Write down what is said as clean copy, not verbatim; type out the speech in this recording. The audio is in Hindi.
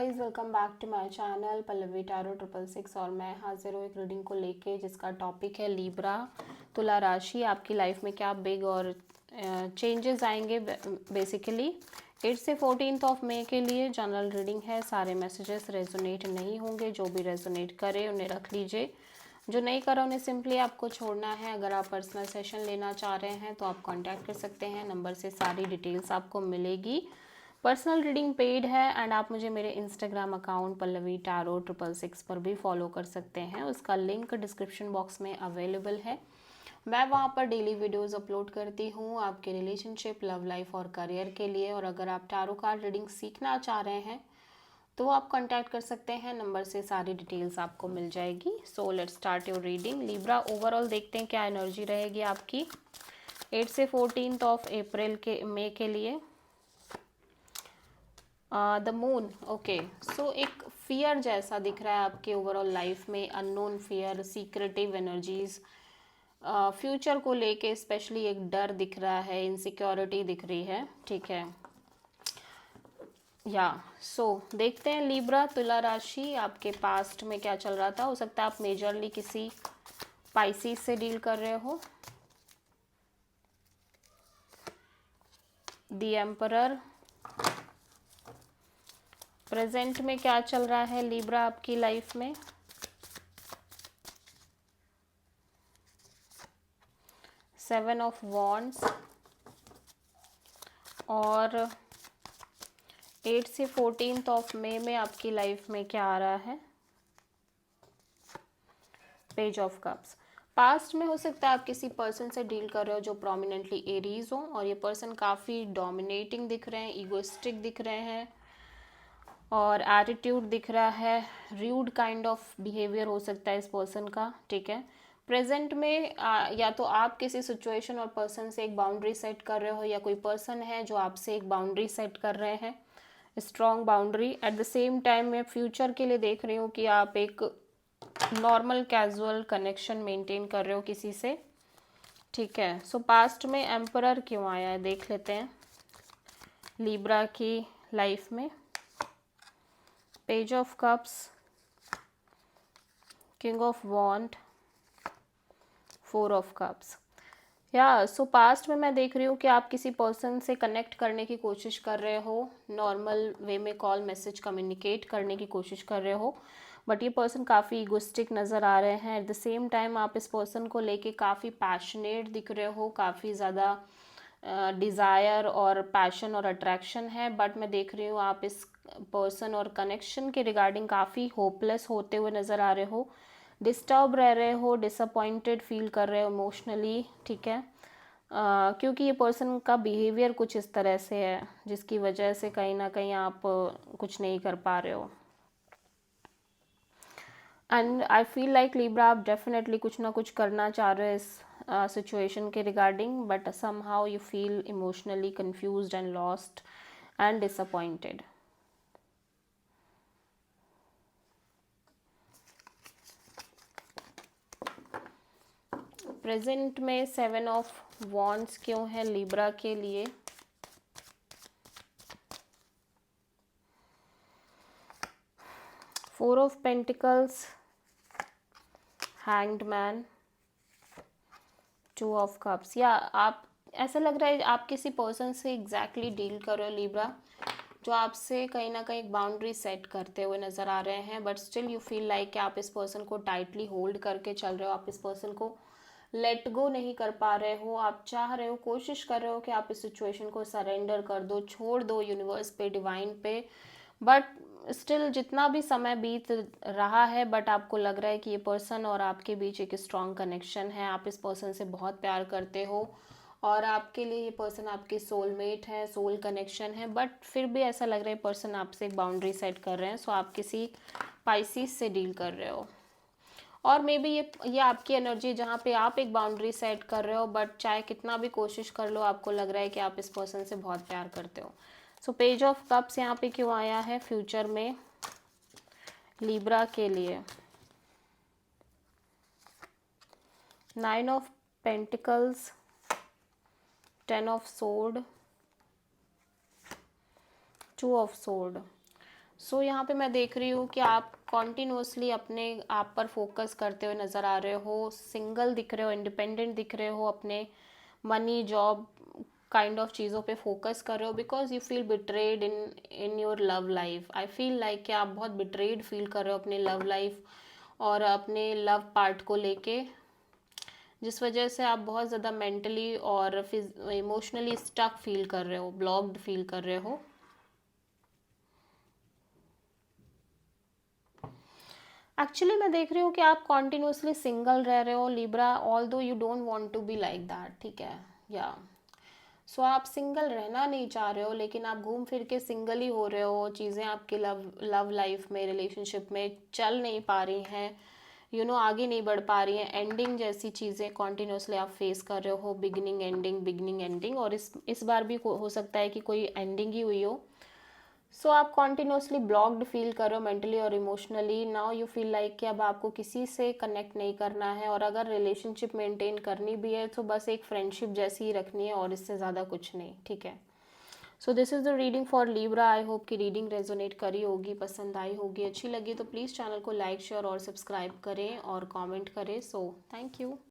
Guys, welcome back to my channel Pallavi tarot 666 और मैं हाजिर हूँ एक रीडिंग को लेके जिसका टॉपिक है लीब्रा तुला राशि। आपकी लाइफ में क्या बिग और चेंजेस आएंगे। बेसिकली 8 से 14 ऑफ मई के लिए जनरल रीडिंग है। सारे मैसेजेस रेजोनेट नहीं होंगे, जो भी रेजोनेट करे उन्हें रख लीजिए, जो नहीं करा उन्हें सिंपली आपको छोड़ना है। अगर आप पर्सनल सेशन लेना चाह रहे हैं तो आप कांटेक्ट कर सकते हैं, नंबर से सारी डिटेल्स आपको मिलेगी। पर्सनल रीडिंग पेड है एंड आप मुझे मेरे इंस्टाग्राम अकाउंट पल्लवी टैरो 666 पर भी फॉलो कर सकते हैं, उसका लिंक डिस्क्रिप्शन बॉक्स में अवेलेबल है। मैं वहाँ पर डेली वीडियोस अपलोड करती हूँ आपके रिलेशनशिप, लव लाइफ और करियर के लिए। और अगर आप टैरो कार्ड रीडिंग सीखना चाह रहे हैं तो आप कांटेक्ट कर सकते हैं, नंबर से सारी डिटेल्स आपको मिल जाएगी। So let's start your reading. Libra, overall देखते हैं क्या एनर्जी रहेगी आपकी 8 से 14 ऑफ अप्रैल के मई के लिए। The moon, okay. सो एक फियर जैसा दिख रहा है आपके ओवरऑल लाइफ में, unknown fear, secretive energies, future को लेके स्पेशली एक डर दिख रहा है, इनसिक्योरिटी दिख रही है, ठीक है। सो देखते हैं लिब्रा तुला राशि आपके पास्ट में क्या चल रहा था। हो सकता है आप मेजरली किसी पाइसिस से डील कर रहे हो। द एम्परर, प्रेजेंट में क्या चल रहा है लिब्रा आपकी लाइफ में। सेवन ऑफ वॉन्ड्स और 8 से 14 ऑफ मई में आपकी लाइफ में क्या आ रहा है। Page of cups. पास्ट में हो सकता है आप किसी पर्सन से डील कर रहे हो जो प्रोमिनेंटली एरीज हो, और ये पर्सन काफ़ी डोमिनेटिंग दिख रहे हैं, ईगोइस्टिक दिख रहे हैं और एटीट्यूड दिख रहा है, रूड काइंड ऑफ बिहेवियर हो सकता है इस पर्सन का, ठीक है। प्रेजेंट में या तो आप किसी सिचुएशन और पर्सन से एक बाउंड्री सेट कर रहे हो, या कोई पर्सन है जो आपसे एक बाउंड्री सेट कर रहे हैं, strong boundary. At the same time मैं फ्यूचर के लिए देख रही हूँ कि आप एक नॉर्मल कैजुअल कनेक्शन मेंटेन कर रहे हो किसी से, ठीक है। सो पास्ट में एम्परर क्यों आया है देख लेते हैं लिब्रा की लाइफ में। Page of cups, king of wand, 4 of cups. So past में मैं देख रही हूँ कि आप किसी पर्सन से कनेक्ट करने की कोशिश कर रहे हो, नॉर्मल वे में कॉल मैसेज कम्युनिकेट करने की कोशिश कर रहे हो, बट ये पर्सन काफ़ी इगोस्टिक नज़र आ रहे हैं। एट द सेम टाइम आप इस पर्सन को लेके काफ़ी पैशनेट दिख रहे हो, काफ़ी ज़्यादा डिज़ायर और पैशन और अट्रैक्शन है, बट मैं देख रही हूँ आप इस पर्सन और कनेक्शन के रिगार्डिंग काफ़ी होपलेस होते हुए नज़र आ रहे हो, डिस्टर्ब रह रहे हो, डिसअपॉइंटेड फील कर रहे हो इमोशनली, ठीक है। क्योंकि ये पर्सन का बिहेवियर कुछ इस तरह से है जिसकी वजह से कहीं ना कहीं आप कुछ नहीं कर पा रहे हो। And I feel like Libra आप डेफिनेटली कुछ ना कुछ करना चाह रहे हो इस सिचुएशन के regarding, but somehow you feel emotionally confused and lost and disappointed. Present में 7 ऑफ वॉन्ड्स क्यों है लिब्रा के लिए। Four of pentacles, hanged man, 2 of cups. आप ऐसा लग रहा है आप किसी पर्सन से एग्जैक्टली डील कर रहे हो लिब्रा, जो आपसे कहीं ना कहीं बाउंड्री सेट करते हुए नज़र आ रहे हैं, but still you feel like कि आप इस पर्सन को टाइटली होल्ड करके चल रहे हो, आप इस पर्सन को लेट गो नहीं कर पा रहे हो। आप चाह रहे हो, कोशिश कर रहे हो कि आप इस सिचुएशन को सरेंडर कर दो, छोड़ दो यूनिवर्स पे, डिवाइन पे, बट स्टिल जितना भी समय बीत रहा है, बट आपको लग रहा है कि ये पर्सन और आपके बीच एक स्ट्रॉन्ग कनेक्शन है, आप इस पर्सन से बहुत प्यार करते हो और आपके लिए ये पर्सन आपके सोलमेट है, सोल कनेक्शन है, बट फिर भी ऐसा लग रहा है पर्सन आपसे एक बाउंड्री सेट कर रहे हैं। सो आप किसी पाइसिस से डील कर रहे हो, और मे बी ये आपकी एनर्जी जहाँ पे आप एक बाउंड्री सेट कर रहे हो, बट चाहे कितना भी कोशिश कर लो आपको लग रहा है कि आप इस पर्सन से बहुत प्यार करते हो। सो पेज ऑफ कप्स यहाँ पे क्यों आया है फ्यूचर में लिब्रा के लिए। 9 of pentacles, 10 of sword, 2 of sword. So यहाँ पे मैं देख रही हूँ कि आप कॉन्टिन्यूसली अपने आप पर फोकस करते हुए नज़र आ रहे हो, सिंगल दिख रहे हो, इंडिपेंडेंट दिख रहे हो, अपने मनी जॉब काइंड ऑफ चीज़ों पे फोकस कर रहे हो, because you feel betrayed in your love life. I feel like कि आप बहुत बिट्रेड फील कर रहे हो अपने लव लाइफ और अपने लव पार्ट को लेके, जिस वजह से आप बहुत ज़्यादा मेंटली और इमोशनली स्टक फील कर रहे हो, ब्लॉक्ड फील कर रहे हो। एक्चुअली मैं देख रही हूँ कि आप कॉन्टिन्यूसली सिंगल रह रहे हो Libra, although you don't want to be like that, ठीक है। या सो आप सिंगल रहना नहीं चाह रहे हो, लेकिन आप घूम फिर के सिंगल ही हो रहे हो। चीज़ें आपके लव लाइफ में, रिलेशनशिप में चल नहीं पा रही हैं, आगे नहीं बढ़ पा रही हैं। एंडिंग जैसी चीज़ें कॉन्टिन्यूसली आप फेस कर रहे हो, बिगनिंग एंडिंग, बिगनिंग एंडिंग, और इस बार भी हो सकता है कि कोई एंडिंग ही हुई हो। सो आप कॉन्टिन्यूसली ब्लॉक्ड फील करो मेंटली और emotionally. Now you feel like कि अब आपको किसी से कनेक्ट नहीं करना है, और अगर रिलेशनशिप मेंटेन करनी भी है तो बस एक फ्रेंडशिप जैसी ही रखनी है और इससे ज़्यादा कुछ नहीं, ठीक है। So this is the reading for Libra. I hope कि रीडिंग रेजोनेट करी होगी, पसंद आई होगी, अच्छी लगी तो प्लीज़ चैनल को लाइक शेयर और सब्सक्राइब करें और कॉमेंट करें। So thank you.